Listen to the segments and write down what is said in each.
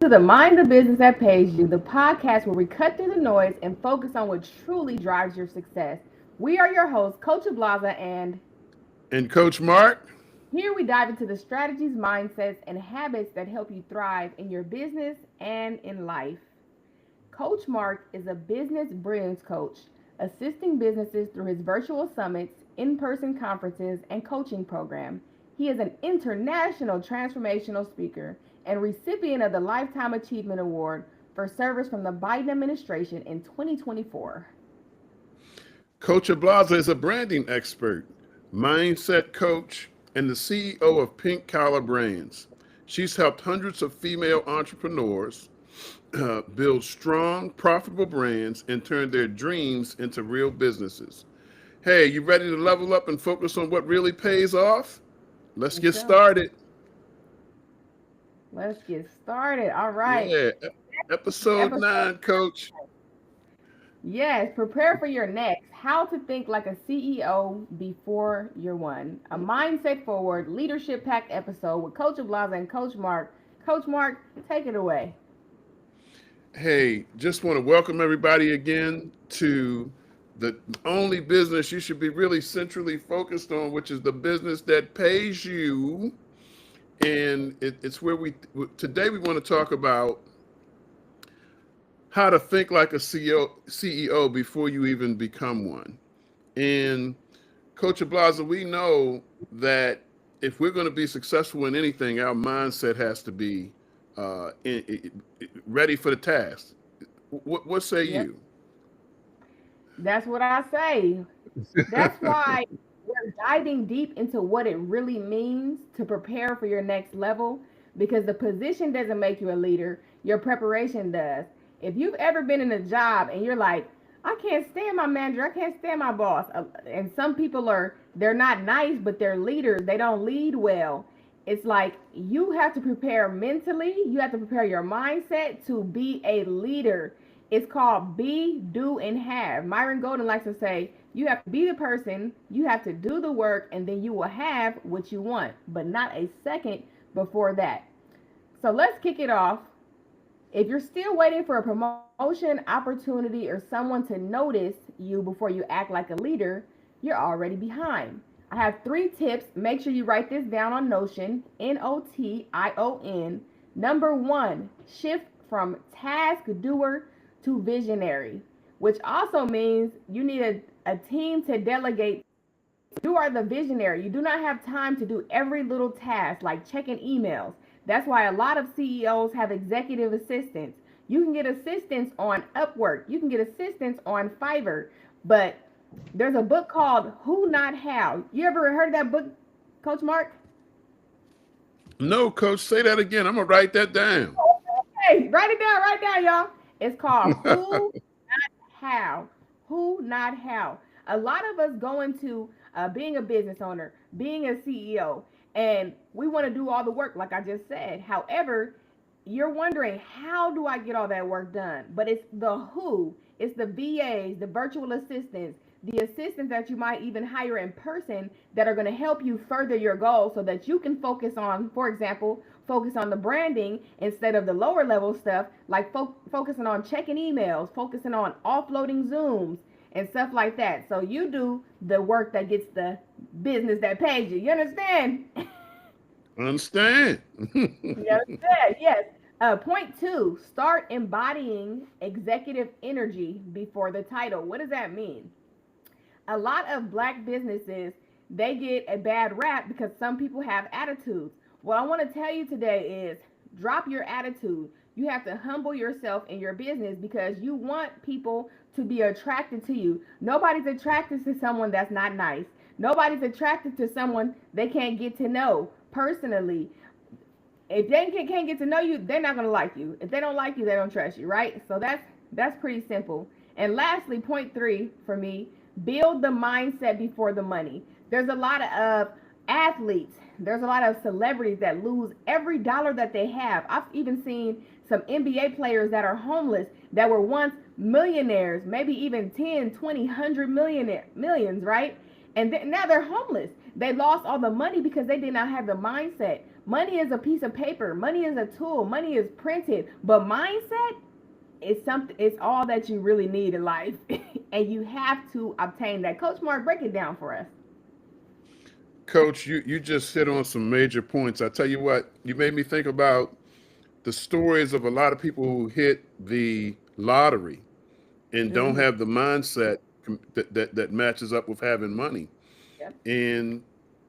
to the Mind the Business That Pays You, the podcast where we cut through the noise and focus on what truly drives your success. We are your hosts, Coach Ablaza, and Coach Mark. here we dive into the strategies, mindsets, and habits that help you thrive in your business and in life. Coach Mark is a business brilliance coach, assisting businesses through his virtual summits, in person conferences, and coaching program. He is an international transformational speaker and recipient of the Lifetime Achievement Award for service from the Biden administration in 2024. Coach Ablaza is a branding expert, mindset coach, and the CEO of Pink Collar Brands. She's helped hundreds of female entrepreneurs build strong, profitable brands and turn their dreams into real businesses. Hey, you ready to level up and focus on what really pays off? Let's Let's get go. started. Let's get started. All right. Yeah, episode Episode. 9, Coach. Yes, prepare for your next. How to think like a CEO before you're one. A mindset forward, leadership packed episode with Coach Ablaza and Coach Mark. Coach Mark, take it away. Hey, just want to welcome everybody again to the only business you should be really centrally focused on, which is the business that pays you. And it's where today we want to talk about how to think like a CEO before you even become one. And Coach Ablaza, we know that if we're going to be successful in anything, our mindset has to be ready for the task. What say Yep, you? that's what I say. That's why we're diving deep into what it really means to prepare for your next level because the position doesn't make you a leader, your preparation does. If you've ever been in a job and you're like, I can't stand my manager, I can't stand my boss, and some people they're not nice, but they're leaders, they don't lead well. It's like you have to prepare mentally, you have to prepare your mindset to be a leader. It's called be, do, and have. Myron Golden likes to say, you have to be the person, you have to do the work, and then you will have what you want, but not a second before that. So let's kick it off. If you're still waiting for a promotion, opportunity, or someone to notice you before you act like a leader, you're already behind. I have 3 tips. Make sure you write this down on Notion, Notion. Number 1, shift from task doer to visionary, which also means you need a team to delegate. You are the visionary. You do not have time to do every little task like checking emails. That's why a lot of CEOs have executive assistants. You can get assistants on Upwork. You can get assistants on Fiverr. But there's a book called Who Not How. You ever heard of that book, Coach Mark? No, Coach, say that again. I'm gonna write that down. Hey, write it down, y'all. It's called Who Not How. Who Not How. A lot of us go into being a business owner, being a CEO, and we want to do all the work, like I just said. However, you're wondering, how do I get all that work done? But it's the who, it's the VAs, the virtual assistants, the assistants that you might even hire in person that are going to help you further your goals so that you can focus on, for example, focus on the branding instead of the lower level stuff, like focusing on checking emails, focusing on offloading Zooms and stuff like that. So you do the work that gets the business that pays you. You understand? Understand? You understand? Yes. Point 2, start embodying executive energy before the title. What does that mean? A lot of black businesses, they get a bad rap because some people have attitudes. What I want to tell you today is drop your attitude. You have to humble yourself in your business because you want people to be attracted to you. Nobody's attracted to someone that's not nice. Nobody's attracted to someone they can't get to know personally. If they can't get to know you, they're not going to like you. If they don't like you, they don't trust you, right? So that's pretty simple. And lastly, point 3 for me, build the mindset before the money. There's a lot of athletes, there's a lot of celebrities that lose every dollar that they have. I've even seen some NBA players that are homeless that were once millionaires, maybe even 10, 20, 100 millions, right? And now they're homeless. They lost all the money because they did not have the mindset. Money is a piece of paper. Money is a tool. Money is printed. But mindset is something. It's all that you really need in life, and you have to obtain that. Coach Mark, break it down for us. Coach, you just hit on some major points. I tell you what, you made me think about the stories of a lot of people who hit the lottery and don't Mm-hmm. have the mindset that matches up with having money. Yep. And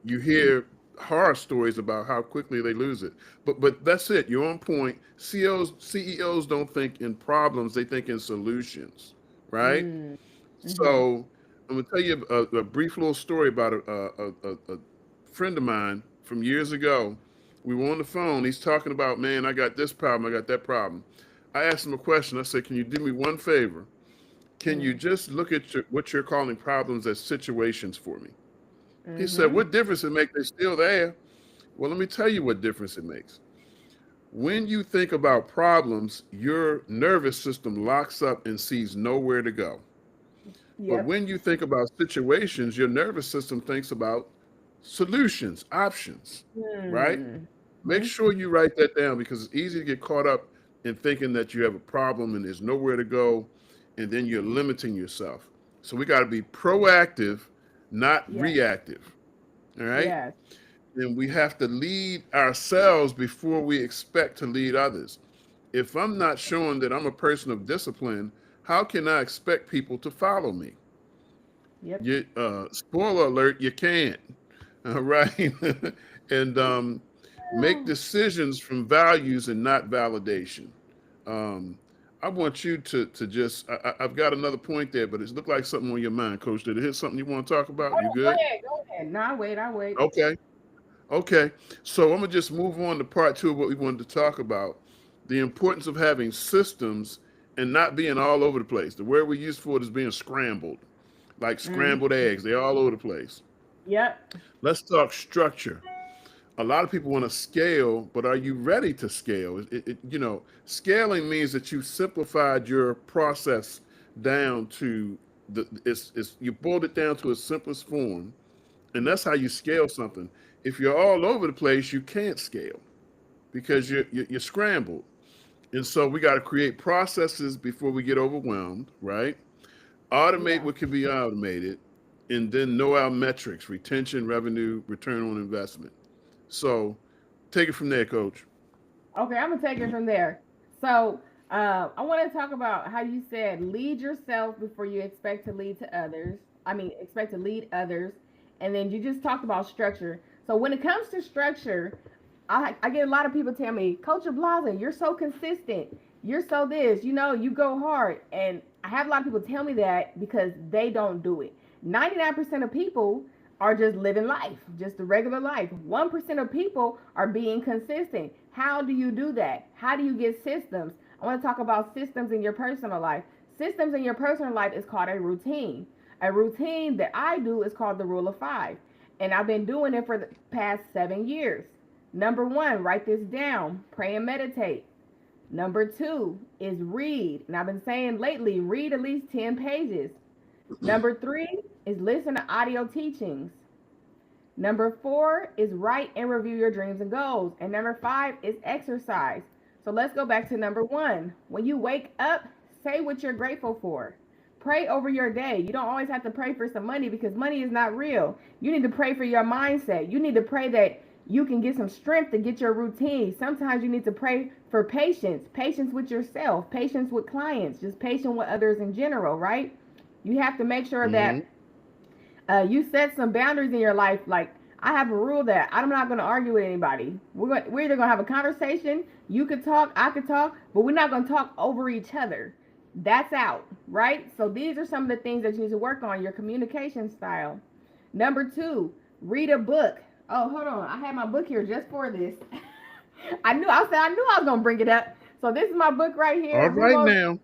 you hear horror stories about how quickly they lose it. But that's it. You're on point. CEOs don't think in problems; they think in solutions, right? Mm. Mm-hmm. So I'm gonna tell you a brief little story about a friend of mine from years ago. We were on the phone. He's talking about, man, I got this problem, I got that problem. I asked him a question. I said, can you do me one favor? Can you Mm. just look at what you're calling problems as situations for me? He said, Mm-hmm. what difference it make? They're still there. Well, let me tell you what difference it makes. When you think about problems, your nervous system locks up and sees nowhere to go. But Yep. when you think about situations, your nervous system thinks about solutions, options, right? Mm. Make Mm-hmm. sure you write that down because it's easy to get caught up in thinking that you have a problem and there's nowhere to go, and then you're limiting yourself. So we got to be proactive, not Yes. reactive. All right. Yes. And we have to lead ourselves before we expect to lead others. If I'm not showing that I'm a person of discipline, how can I expect people to follow me? Yep. You spoiler alert, you can't. All right. And make decisions from values and not validation. Um, I want you to just I've got another point there, but it's looked like something on your mind, Coach. Did it hit something you want to talk Oh, about? You no, go good? ahead. Go ahead. No, I wait. I wait. Okay. Okay. So I'm gonna just move on to part two of what we wanted to talk about. The importance of having systems and not being all over the place. The word we use for it is being scrambled, like Mm-hmm. scrambled eggs. They're all over the place. Yep. Let's talk structure. A lot of people want to scale, but are you ready to scale? Scaling means that you simplified your process down to it's you boiled it down to its simplest form, and that's how you scale something. If you're all over the place, you can't scale because you're scrambled. And so we got to create processes before we get overwhelmed, right? Automate Yeah. what can be automated, and then know our metrics: retention, revenue, return on investment. So take it from there, coach. Okay, I'm gonna take it from there. So, I want to talk about how you said lead yourself before you expect to lead to others. I mean, expect to lead others, and then you just talked about structure. So, when it comes to structure, I get a lot of people tell me, Coach Ablaza, you're so consistent. You're so this. You go hard, and I have a lot of people tell me that because they don't do it. 99% of people are just living life, just a regular life. 1% of people are being consistent. How do you do that? How do you get systems? I want to talk about systems in your personal life. Systems in your personal life is called a routine. A routine that I do is called the rule of five. And I've been doing it for the past 7 years. Number one, write this down, pray and meditate. Number two is read. And I've been saying lately, read at least 10 pages. Number three is listen to audio teachings. Number four is write and review your dreams and goals. And number five is exercise. So let's go back to number one. When you wake up, say what you're grateful for. Pray over your day. You don't always have to pray for some money because money is not real. You need to pray for your mindset. You need to pray that you can get some strength to get your routine. Sometimes you need to pray for patience, patience with yourself, patience with clients, just patience with others in general, right? You have to make sure Mm-hmm. that you set some boundaries in your life. Like I have a rule that I'm not going to argue with anybody. We're either going to have a conversation. You could talk, I could talk, but we're not going to talk over each other. That's out, right? So these are some of the things that you need to work on your communication style. Number two, read a book. Oh, hold on, I had my book here just for this. I knew I was gonna bring it up. So this is my book right All here. We're right going. now.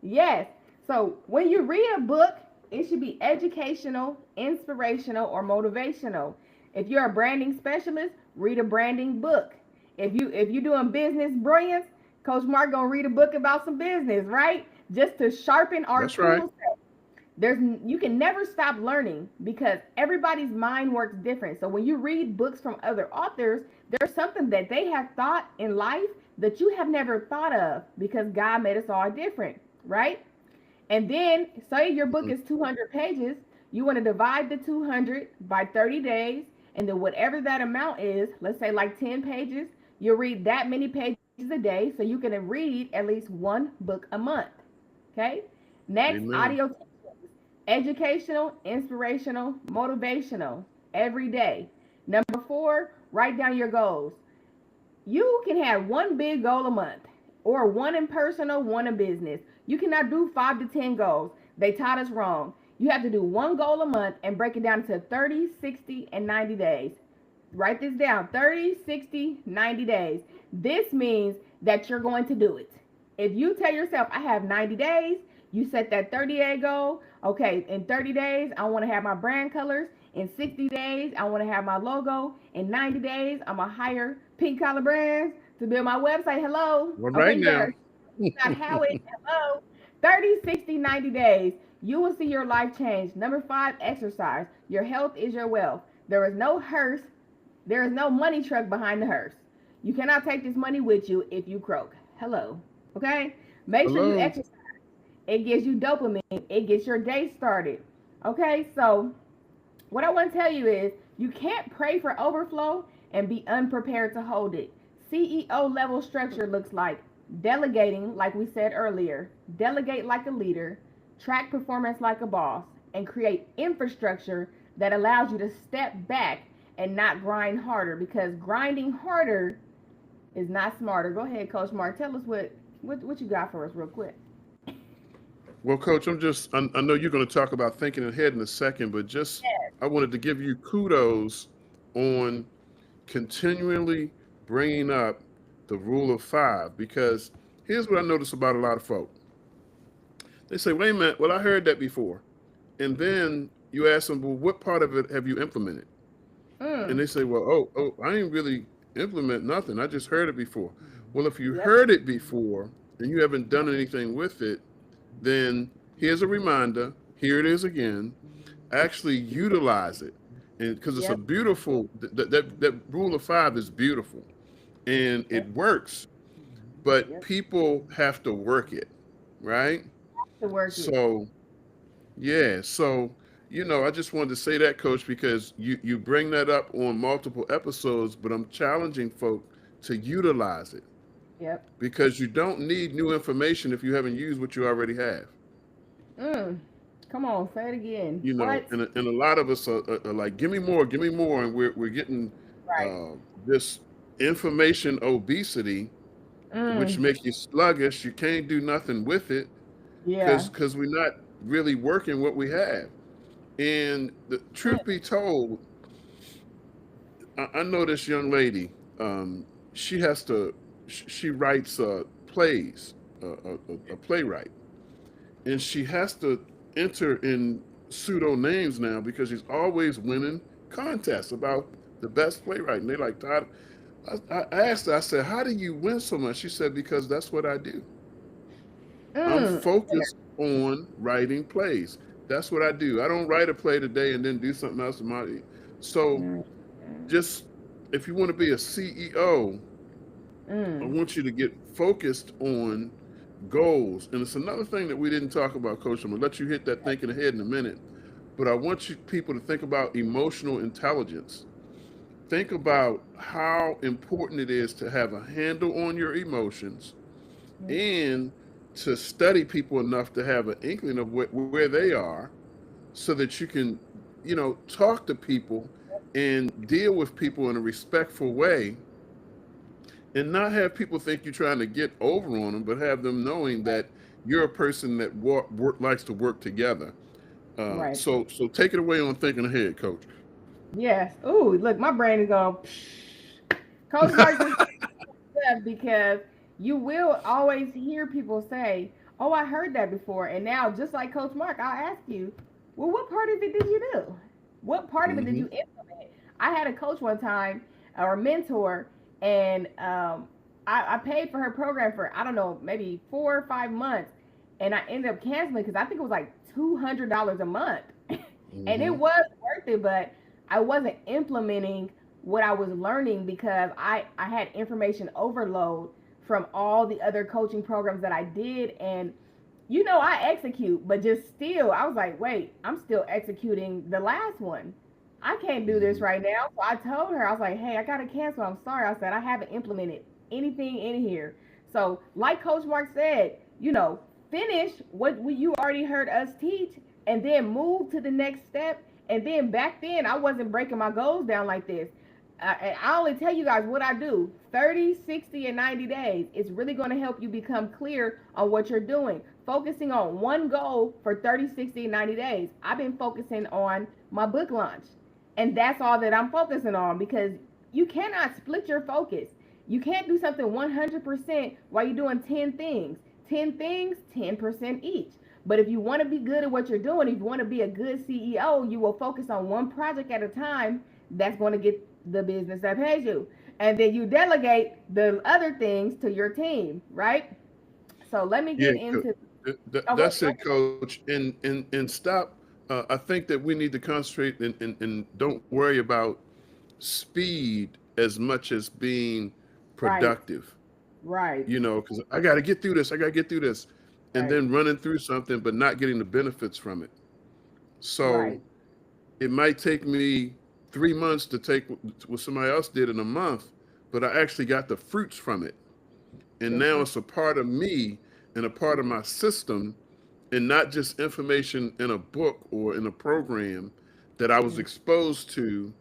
Yes. So when you read a book, it should be educational, inspirational, or motivational. If you're a branding specialist, read a branding book. If you're doing business brilliance, Coach Mark gonna read a book about some business, right? Just to sharpen our That's right. tool set. You can never stop learning because everybody's mind works different. So when you read books from other authors, There's something that they have thought in life that you have never thought of because God made us all different, right? And then, say your book is 200 pages, you want to divide the 200 by 30 days, and then whatever that amount is, let's say like 10 pages, you'll read that many pages a day so you can read at least one book a month. Okay? Next, Amen. audio teachings, educational, inspirational, motivational, every day. Number four, write down your goals. You can have one big goal a month, or one in personal, one in business. You cannot do 5 to 10 goals. They taught us wrong. You have to do one goal a month and break it down to 30, 60, and 90 days. Write this down: 30, 60, 90 days. This means that you're going to do it. If you tell yourself, I have 90 days, you set that 30-day goal. Okay, in 30 days, I want to have my brand colors. In 60 days, I want to have my logo. In 90 days, I'm going to hire Pink Collar Brands to build my website. Hello. All Okay, right you now. better not how it. Hello. 30, 60, 90 days. You will see your life change. Number five, exercise. Your health is your wealth. There is no hearse. There is no money truck behind the hearse. You cannot take this money with you if you croak. Hello. Okay? Make sure you Hello. exercise. It gives you dopamine. It gets your day started. Okay? So, what I want to tell you is you can't pray for overflow and be unprepared to hold it. CEO level structure looks like delegating, like we said earlier, delegate like a leader, track performance like a boss, and create infrastructure that allows you to step back and not grind harder, because grinding harder is not smarter. Go ahead, Coach Mark. Tell us what you got for us real quick. Well, Coach, I know you're going to talk about thinking ahead in a second, but just, I wanted to give you kudos on continually bringing up the rule of five, because here's what I notice about a lot of folk. They say, wait a minute, well, I heard that before. And then you ask them, well, what part of it have you implemented? And Mm. they say, well, I ain't really implement nothing. I just heard it before. Well, if you Yep. heard it before and you haven't done anything with it, then here's a reminder. Here it is again. Actually utilize it, and because it's a Yep. beautiful that rule of five is beautiful, and Yep. it works. But Yep. people have to work it, right? To work it. So yeah, so I just wanted to say that, Coach, because you bring that up on multiple episodes, but I'm challenging folk to utilize it, Yep. because you don't need new information if you haven't used what you already have. Mm. Come on, say it again. What? And a lot of us are like, give me more, and we're getting Right. uh, this information obesity, which Mm. makes you sluggish. You can't do nothing with it Yeah. because we're not really working what we have. And the truth be told, I know this young lady. She has to. She writes plays, a playwright, and she has to enter in pseudo names now because she's always winning contests about the best playwright. And they like, Todd. I asked her. I said, "How do you win so much?" She said, "Because that's what I do. I'm Mm. focused on writing plays. That's what I do. I don't write a play today and then do something else tomorrow." So Mm. just, if you want to be a CEO, I Mm. want you to get focused on goals. And it's another thing that we didn't talk about, Coach. I'm gonna let you hit that thinking ahead in a minute. But I want you people to think about emotional intelligence. Think about how important it is to have a handle on your emotions, Yep. and to study people enough to have an inkling of where they are, so that you can, talk to people and deal with people in a respectful way, and not have people think you're trying to get over on them, but have them knowing that you're a person that likes to work together. Right. So take it away on thinking ahead, Coach. Yes. Ooh, look, my brain is going. Coach Mark just said, because you will always hear people say, "Oh, I heard that before," and now, just like Coach Mark, I'll ask you, "Well, what part of it did you do? What part of it did Hmm. you implement?" I had a coach one time, or a mentor, and I paid for her program for, I don't know, maybe 4 or 5 months, and I ended up canceling because I think it was like $200 a month, and it Hmm. was worth it, but I wasn't implementing what I was learning because I had information overload from all the other coaching programs that I did. And I execute, but just still, I was like, wait, I'm still executing the last one. I can't do this Mhm. right now. So I told her, I was like, hey, I got to cancel. I'm sorry. I said, I haven't implemented anything in here. So, like Coach Mark said, finish what you already heard us teach and then move to the next step. And then back then, I wasn't breaking my goals down like this. I only tell you guys what I do 30, 60, and 90 days. It's really going to help you become clear on what you're doing. Focusing on one goal for 30, 60, and 90 days. I've been focusing on my book launch. And that's all that I'm focusing on because you cannot split your focus. You can't do something 100% while you're doing 10 things. 10 things, 10% each. But if you want to be good at what you're doing, if you want to be a good CEO, you will focus on one project at a time that's going to get the business that pays you. And then you delegate the other things to your team, right? So let me Yeah, get into. Oh, that's go it, Coach. And stop. I think that we need to concentrate and don't worry about speed as much as being right, productive. right, Because I got to get through this. I got to get through this, and right, then running through something, but not getting the benefits from it. So right. it might take me 3 months to take what somebody else did in a month, but I actually got the fruits from it. And now Exactly. it's a part of me and a part of my system, and not just information in a book or in a program that I was exposed to,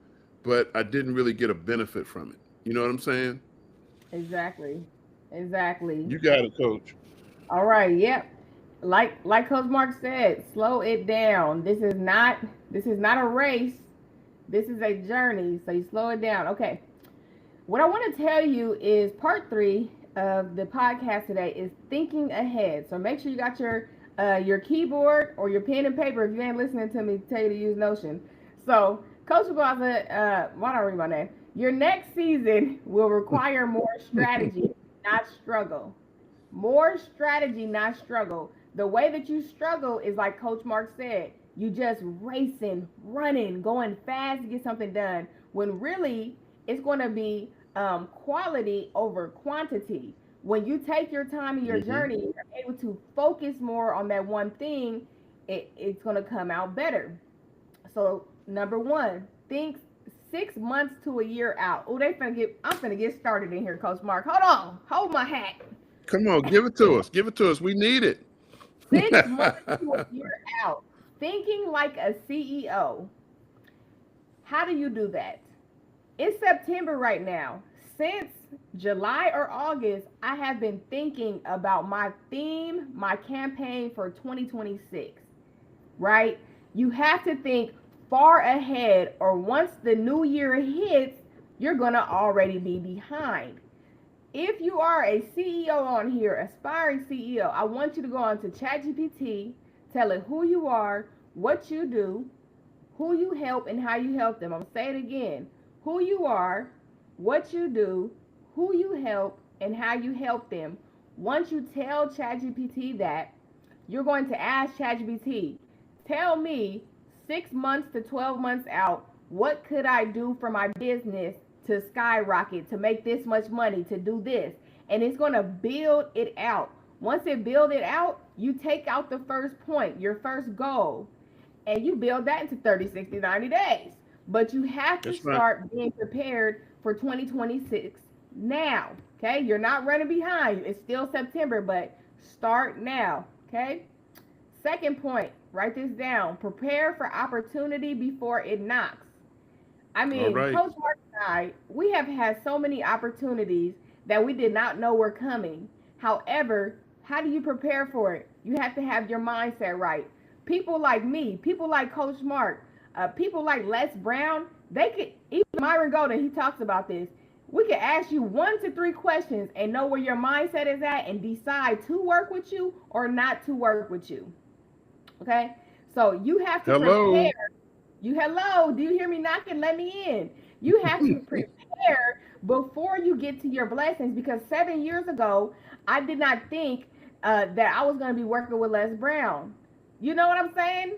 but I didn't really get a benefit from it. You know what I'm saying? Exactly. Exactly. You got it, Coach. All right. Yep. Like Coach Mark said, slow it down. This is not a race. This is a journey. So you slow it down. Okay. What I want to tell you is part 3 of the podcast today is thinking ahead. So make sure you got your keyboard or your pen and paper if you ain't listening to me tell you to use Notion. So Coach Ablaza, why don't I read my name? Your next season will require more strategy, not struggle. More strategy, not struggle. The way that you struggle is like Coach Mark said, you just racing, running, going fast to get something done. When really it's going to be quality over quantity. When you take your time in your Hmm. journey, you're able to focus more on that one thing. It's going to come out better. So number one, think 6 months to a year out. Oh, I'm finna get started in here, Coach Mark. Hold on, hold my hat. Come on, give it to us. Give it to us. We need it. 6 months to a year out. Thinking like a CEO. How do you do that? It's September right now. Since July or August, I have been thinking about my theme, my campaign for 2026, right? You have to think far ahead, or once the new year hits, you're going to already be behind. If you are a CEO on here, aspiring CEO, I want you to go on to ChatGPT, tell it who you are, what you do, who you help, and how you help them. I'm going to say it again. Who you are, what you do, who you help, and how you help them. Once you tell ChatGPT that, you're going to ask ChatGPT, tell me 6 months to 12 months out, what could I do for my business to skyrocket, to make this much money, to do this? And it's going to build it out. Once it build it out, you take out the first point, your first goal, and you build that into 30, 60, 90 days. But you have to That's right. start being prepared for 2026 now. Okay, you're not running behind. It's still September, but start now. Okay. Second point, write this down. Prepare for opportunity before it knocks. I All mean, right. Coach Mark and I, we have had so many opportunities that we did not know were coming. However, how do you prepare for it? You have to have your mindset right. People like me, people like Coach Mark, people like Les Brown, they could, even Myron Golden, he talks about this. We could ask you 1 to 3 questions and know where your mindset is at and decide to work with you or not to work with you. Okay? So you have to Hello. prepare. Hello, do you hear me knocking? Let me in. You have to prepare before you get to your blessings because 7 years ago, I did not think that I was going to be working with Les Brown. You know what I'm saying?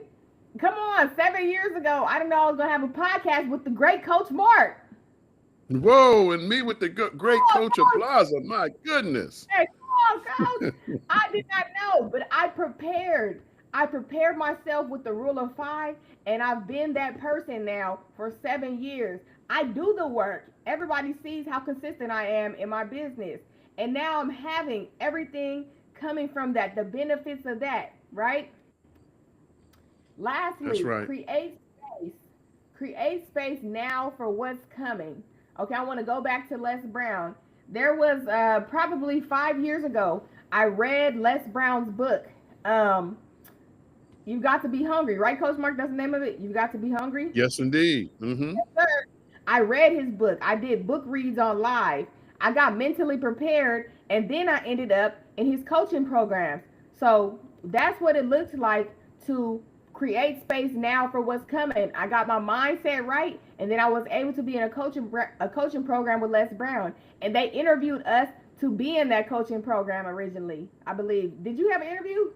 Come on, 7 years ago, I didn't know I was going to have a podcast with the great Coach Mark. Whoa, and me with the great Oh, coach Ablaza. My goodness. hey, come on, coach. I did not know, but I prepared. I prepared myself with the rule of five, and I've been that person now for 7 years. I do the work. Everybody sees how consistent I am in my business. And now I'm having everything coming from that, the benefits of that, right? That's Lastly, right. create space. Create space now for what's coming. Okay, I want to go back to Les Brown. There was probably 5 years ago, I read Les Brown's book. Um, You've got to be hungry, right, Coach Mark? That's the name of it. You've got to be hungry. Yes, indeed. Mm-hmm. Sir, I read his book. I did book reads on live. I got mentally prepared, and then I ended up in his coaching programs. So that's what it looks like to create space now for what's coming. I got my mindset right, and then I was able to be in a coaching program with Les Brown, and they interviewed us to be in that coaching program originally. I believe. Did you have an interview?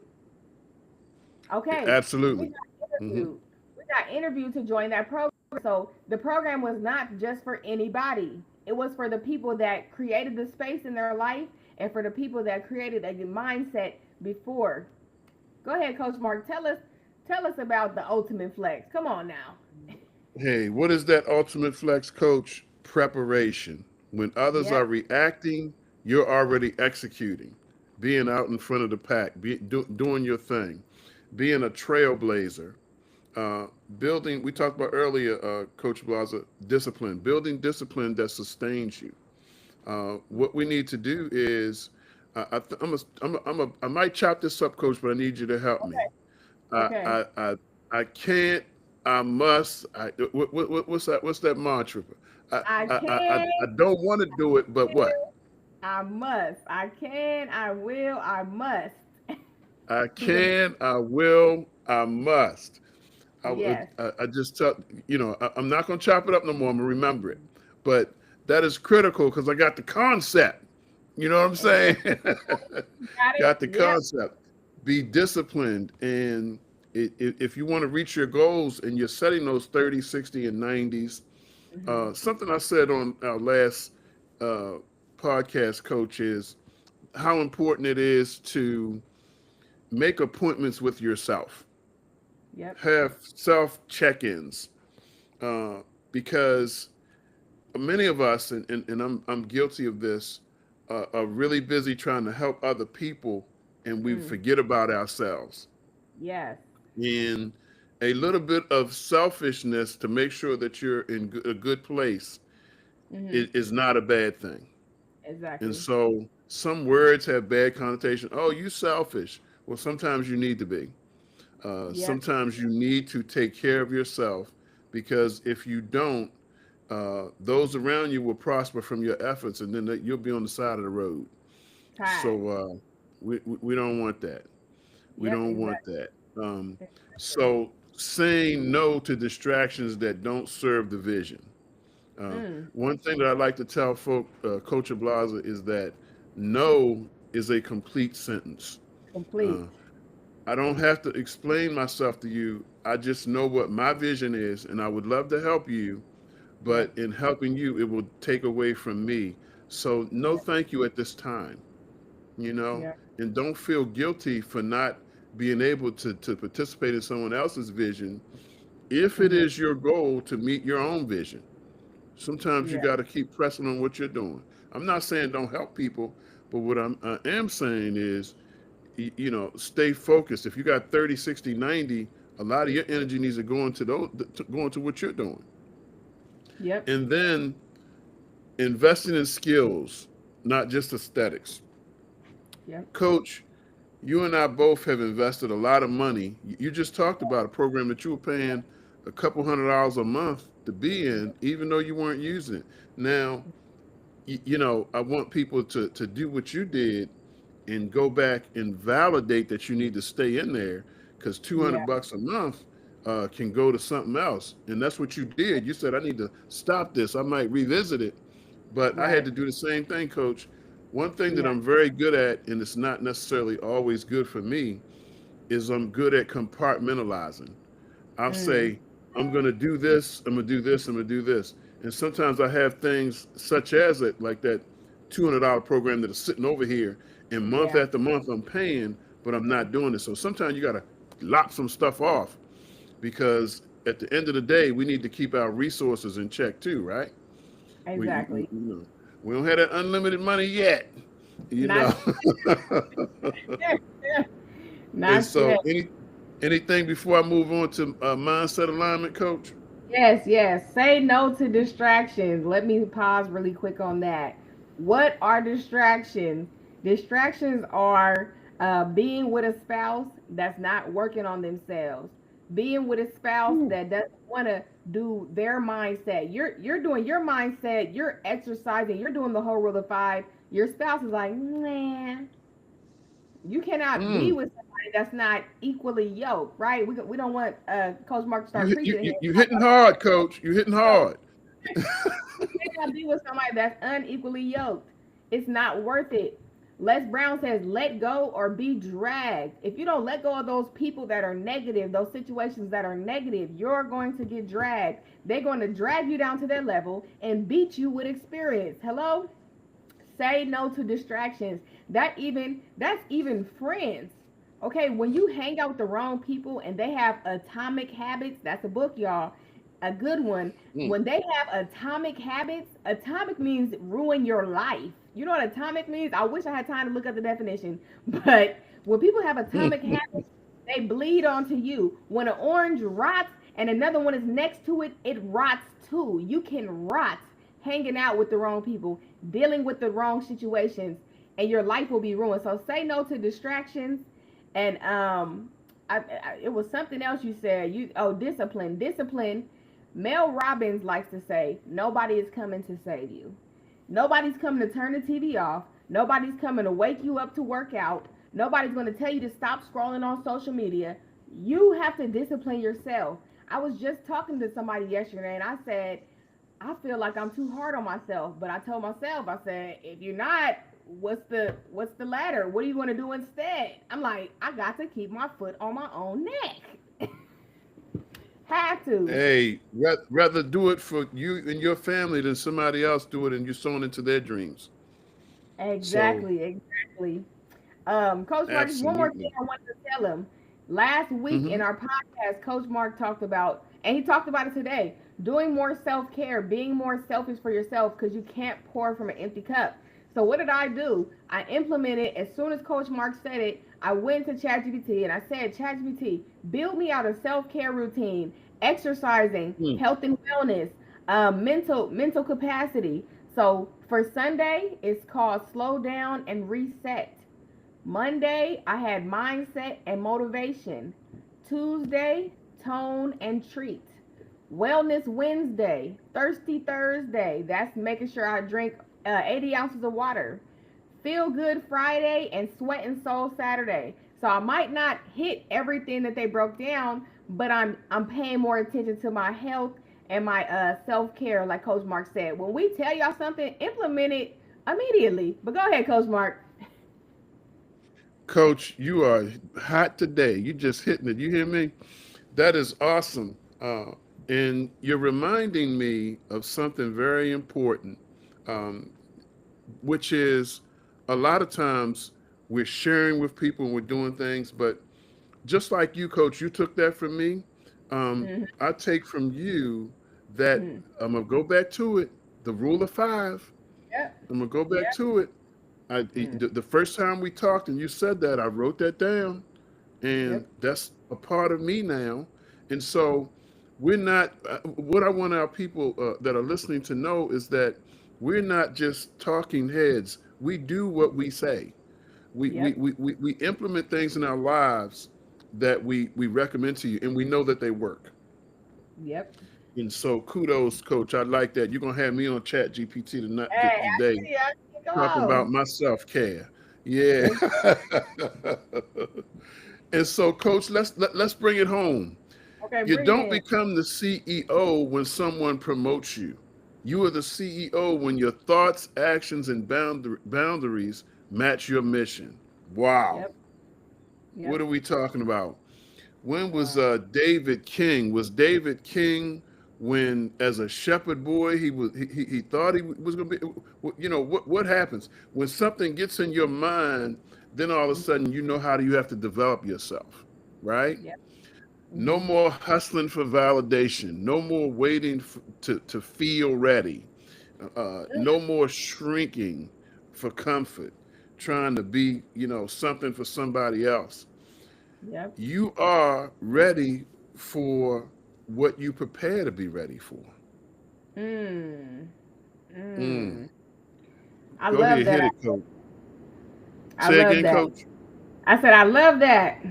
Okay, we Absolutely. got Mm-hmm. interviewed. We got interviewed to join that program. So the program was not just for anybody. It was for the people that created the space in their life and for the people that created a mindset before. Go ahead, Coach Mark. Tell us about the ultimate flex. Come on now. Hey, what is that ultimate flex, coach? Preparation. When others Yep. are reacting, you're already executing. Being out in front of the pack, doing your thing, being a trailblazer, uh, building. We talked about earlier, Coach Blaza, discipline. Building discipline that sustains you. What we need to do is, I might chop this up, Coach, but I need you to help me. I, Okay. I, I, I can't. I must. What's that mantra? I can, I don't want to do it, but what? I must. I can, I will, I must. I can. I will. I must. Yes. I just tell I'm not gonna chop it up no more. I'm gonna remember it, but that is critical because I got the concept. You know what I'm saying? Exactly. Got it? Got the Yep. concept. Be disciplined, and if you want to reach your goals and you're setting those 30, 60, and 90s, Hmm. something I said on our last uh, podcast, coach, is how important it is to make appointments with yourself, Yep. have self check-ins, uh, because many of us, and I'm guilty of this, are really busy trying to help other people, and we Mm. forget about ourselves. Yes. And a little bit of selfishness to make sure that you're in a good place Hmm. is not a bad thing. And Exactly. so some words have bad connotation. Oh, you selfish. Well, sometimes you need to be. Yep. Sometimes you need to take care of yourself because if you don't, those around you will prosper from your efforts, and then you'll be on the side of the road. Tied. So we don't want that. We Yep. don't want Exactly. that. Um, Exactly. so saying no to distractions that don't serve the vision. Mm. One thing that I like to tell folk, Coach Ablaza, is that no is a complete sentence. Uh, Complete. I don't have to explain myself to you. I just know what my vision is, and I would love to help you. Yep. But in helping you, it will take away from me. So no, Yep. thank you at this time. You know, Yep. and don't feel guilty for not being able to participate in someone else's vision if it Hmm. is your goal to meet your own vision. Sometimes you Yeah. got to keep pressing on what you're doing. I'm not saying don't help people, but what I am saying is, stay focused. If you got 30, 60, 90, a lot of your energy needs to go into go into what you're doing. Yep. And then investing in skills, not just aesthetics. Yep. Coach, you and I both have invested a lot of money. You just talked about a program that you were paying a couple $100 a month to be in, even though you weren't using it. Now, I want people to do what you did and go back and validate that you need to stay in there because 200 Yeah. bucks a month can go to something else. And that's what you did. You said, I need to stop this. I might revisit it. But I had Right. to do the same thing, coach. One thing that Yeah. I'm very good at, and it's not necessarily always good for me, is I'm good at compartmentalizing. I'll Mm. say, I'm going to do this, I'm going to do this, I'm going to do this. And sometimes I have things such as it, like that $200 program that is sitting over here, and month Yeah, after month I'm paying, but I'm not doing it. So sometimes you got to lop some stuff off because at the end of the day, we need to keep our resources in check too, right? exactly. We don't have that unlimited money yet, you Not know. yet. And Not so, yet. anything before I move on to mindset alignment, Coach? Yes, yes. Say no to distractions. Let me pause really quick on that. What are distractions? Distractions are being with a spouse that's not working on themselves, being with a spouse Ooh. that doesn't want to do their mindset. You're doing your mindset. You're exercising. You're doing the whole rule of five. Your spouse is like, man, you cannot be Mm. with somebody that's not equally yoked, right? We don't want Coach Mark to You start you preaching you here. you hitting hard, Coach. You hitting So hard. you cannot be with somebody that's unequally yoked. It's not worth it. Les Brown says, let go or be dragged. If you don't let go of those people that are negative, those situations that are negative, you're going to get dragged. They're going to drag you down to their level and beat you with experience. Hello? Say no to distractions. That's even friends. Okay, when you hang out with the wrong people and they have atomic habits, that's a book, y'all. A good one. Mm. When they have atomic habits, atomic means ruin your life. You know what atomic means? I wish I had time to look up the definition. But when people have atomic habits, they bleed onto you. When an orange rots and another one is next to it, it rots too. You can rot hanging out with the wrong people, dealing with the wrong situations, and your life will be ruined. So say no to distractions. And it was something else you said. Discipline, discipline. Mel Robbins likes to say, nobody is coming to save you. Nobody's coming to turn the TV off. Nobody's coming to wake you up to work out. Nobody's going to tell you to stop scrolling on social media. You have to discipline yourself. I was just talking to somebody yesterday and I said, I feel like I'm too hard on myself, but I told myself, I said, if you're not, what's the ladder? What do you want to do instead? I'm like, I got to keep my foot on my own neck. Have to. Hey, rather do it for you and your family than somebody else do it and you're sowing into their dreams. So, Exactly, exactly. Coach Mark, just one more thing absolutely. I wanted to tell him. Last week in Hmm. our podcast, Coach Mark talked about, and he talked about it today, doing more self care, being more selfish for yourself because you can't pour from an empty cup. So what did I do? I implemented as soon as Coach Mark said it. I went to ChatGPT and I said, ChatGPT, build me out a self care routine, exercising, Mm. health and wellness, mental capacity. So for Sunday, it's called Slow Down and Reset. Monday, I had mindset and motivation. Tuesday, tone and treat. Wellness Wednesday, Thirsty Thursday. That's making sure I drink 80 ounces of water. Feel Good Friday and Sweat and Soul Saturday. So I might not hit everything that they broke down, but I'm paying more attention to my health and my self care, like Coach Mark said. When we tell y'all something, implement it immediately. But go ahead, Coach Mark. Coach, you are hot today. You just hitting it. You hear me? That is awesome. And you're reminding me of something very important, um, which is a lot of times we're sharing with people and we're doing things, but just like you, Coach, you took that from me. Mm-hmm. I take from you that Mm-hmm. I'm gonna go back to it. The rule of five. Yep. I'm gonna go back Yep. to it. Mm. The first time we talked and you said that, I wrote that down, and Yep. that's a part of me now. And so we're not. What I want our people that are listening to know is that we're not just talking heads. We do what we say. Yep. We implement things in our lives that we recommend to you, and we know that they work. Yep. And so kudos, Coach. I like that. You're gonna have me on Chat GPT Hey, today I see. Come talking about on. my self care. Yeah. Ex- And so, Coach, let's bring it home. Okay, You bring it don't in. become the CEO when someone promotes you. You are the CEO when your thoughts, actions, and boundaries match your mission. Wow. Yep. What Yep. are we talking about? When was Wow. David King? Was David King when as a shepherd boy he thought he was going to be, what happens when something gets in your mind, then all of a sudden you know how do you have to develop yourself, right? Yep. No Hmm. more hustling for validation, no more waiting to feel ready, no more shrinking for comfort, trying to be, something for somebody else. Yep. You are ready for what you prepare to be ready for. Mm. Mm. Mm. I Go love ahead, that. hit it, coach. I Say love again, that. coach. I said I love that.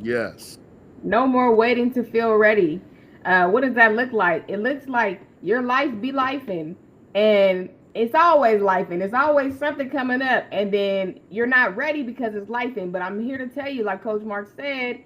Yes. No more waiting to feel ready. What does that look like? It looks like your life be lifing, and it's always lifing. It's always something coming up, and then you're not ready because it's lifing. But I'm here to tell you, like Coach Mark said,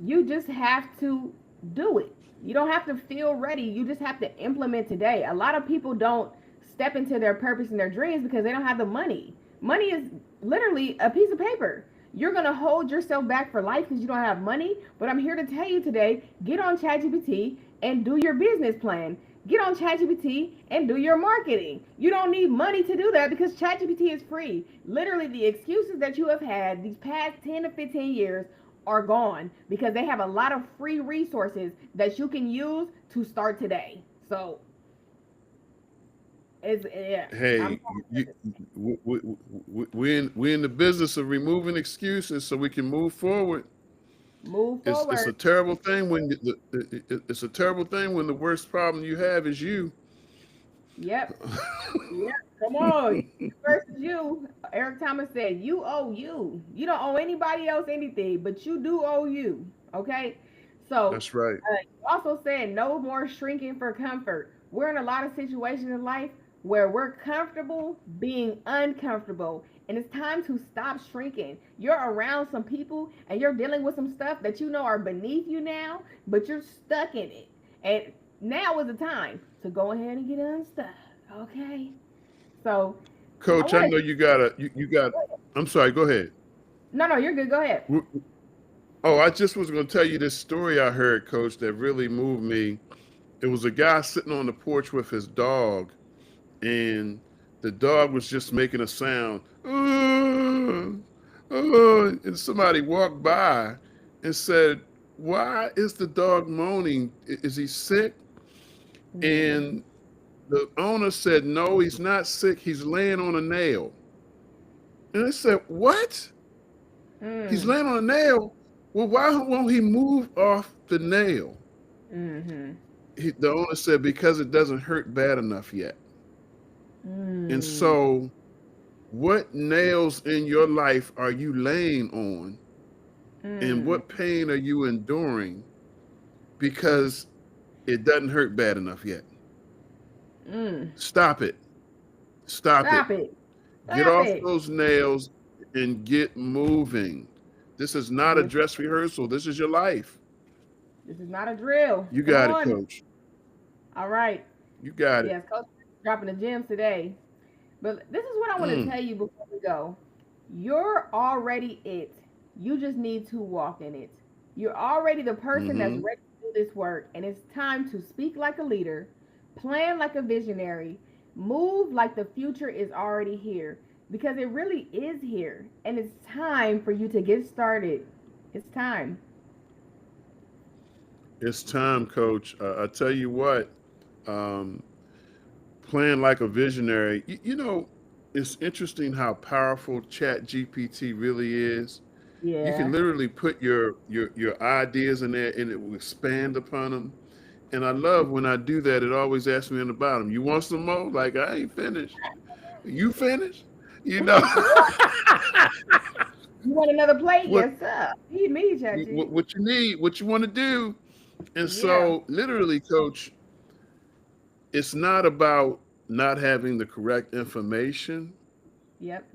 you just have to do it. You don't have to feel ready. You just have to implement today. A lot of people don't step into their purpose and their dreams because they don't have the money. Money is literally a piece of paper. You're going to hold yourself back for life because you don't have money. But I'm here to tell you today, get on ChatGPT and do your business plan. Get on ChatGPT and do your marketing. You don't need money to do that because ChatGPT is free. Literally, the excuses that you have had these past 10 to 15 years are gone because they have a lot of free resources that you can use to start today. So it's yeah, I'm Hey, we in the business of removing excuses so we can move forward. move It's a forward. terrible thing when it's a terrible thing when the worst problem you have is you. Yep. Yep. Come on. You versus you. Eric Thomas said, you owe you. You don't owe anybody else anything, but you do owe you. Okay? So, That's right. you also said no more shrinking for comfort. We're in a lot of situations in life where we're comfortable being uncomfortable. And it's time to stop shrinking. You're around some people and you're dealing with some stuff that you know are beneath you now, but you're stuck in it. And now is the time to go ahead and get unstuck. Okay? So I Coach, I want know to. you got. I'm sorry. Go ahead. No, no, you're good. Go ahead. Oh, I just was going to tell you this story I heard, Coach, that really moved me. It was a guy sitting on the porch with his dog, and the dog was just making a sound. And somebody walked by and said, "Why is the dog moaning? Is he sick?" Mm, And the owner said, "No, he's not sick. He's laying on a nail." And I said, "What? He's mm, laying on a nail? Well, why won't he move off the nail?" mm-hmm, The owner said, "Because it doesn't hurt bad enough yet." And mm, so, what nails in your life are you laying on? And mm, what pain are you enduring because it doesn't hurt bad enough yet? mm. Stop it. Stop it. Stop it. Get Stop off it. those nails and get moving. This is not a This, dress rehearsal. This is your life. this is not a drill. You Come got it, on. coach. All right. You got it. Yes, Coach dropping the gems today. But this is what I want to Mm. tell you before we go. You're already it. You just need to walk in it. You're already the person that's Mm-hmm. ready to do this work, and it's time to speak like a leader, plan like a visionary, move like the future is already here because it really is here, and it's time for you to get started. It's time. It's time, coach. I tell you what, um, playing like a visionary. It's interesting how powerful Chat GPT really is. You can Yeah. literally put your ideas in there, and it will expand upon them. And I love when I do that. It always asks me in the bottom, "You want some more?" Like I ain't finished. You finished? You know You want another plate? what Yes, sir. Feed me, Chachi. what you need, what you want to do. And Yeah. so, literally, coach, it's not about not having the correct information. Yep.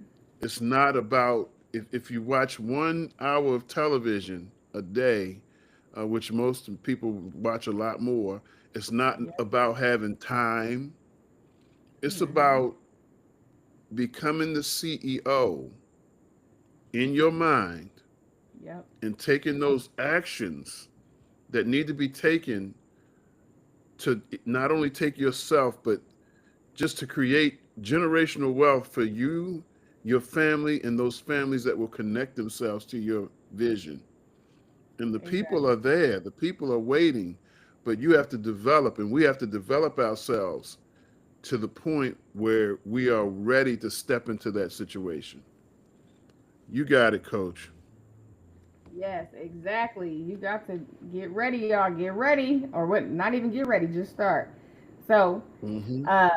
It's not about if you watch 1 hour of television a day, which most people watch a lot more. It's not Yep. about having time. It's Mm-hmm. about becoming the CEO in your mind Yep. and taking those actions that need to be taken to not only take yourself, but just to create generational wealth for you, your family, and those families that will connect themselves to your vision. And the people Exactly. are there, the people are waiting, but you have to develop, and we have to develop ourselves to the point where we are ready to step into that situation. You got it, coach. Yes, exactly. You got to get ready, y'all. Get ready, or what? Not even get ready. Just start. So, Hmm. uh,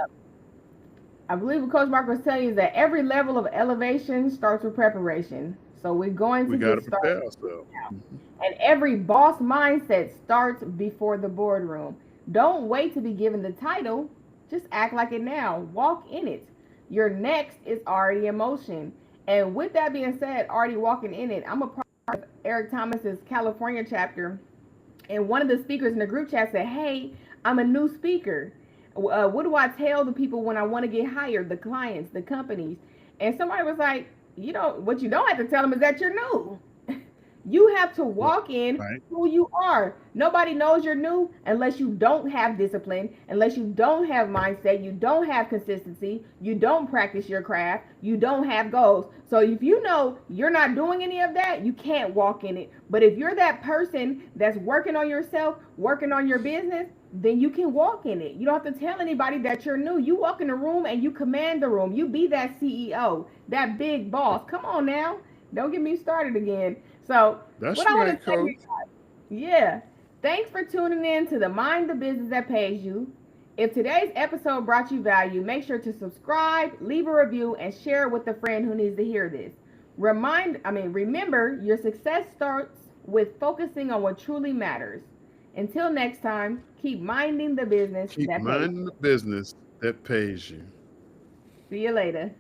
I believe what Coach Mark was telling you is that every level of elevation starts with preparation. So we're going We to got to get prepare started ourselves. now. Hmm. And every boss mindset starts before the boardroom. Don't wait to be given the title. Just act like it now. Walk in it. Your next is already in motion. And with that being said, already walking in it, I'm a part of Eric Thomas's California chapter, and one of the speakers in the group chat said, "Hey, I'm a new speaker. What do I tell the people when I want to get hired? The clients, the companies?" And somebody was like, "You know what you don't have to tell them is that you're new. You have to walk in Right. who you are. Nobody knows you're new unless you don't have discipline, unless you don't have mindset, you don't have consistency, you don't practice your craft, you don't have goals. So if you know you're not doing any of that, you can't walk in it. But if you're that person that's working on yourself, working on your business, then you can walk in it. You don't have to tell anybody that you're new. You walk in the room and you command the room. You be that CEO, that big boss. Come on now. Don't get me started again. So, what That's I want to right, say here, coach. guys, yeah, thanks for tuning in to the Mind the Business That Pays You. If today's episode brought you value, make sure to subscribe, leave a review, and share it with a friend who needs to hear this. Remember, your success starts with focusing on what truly matters. Until next time, keep minding the business Keep that pays minding you. the business that pays you. See you later.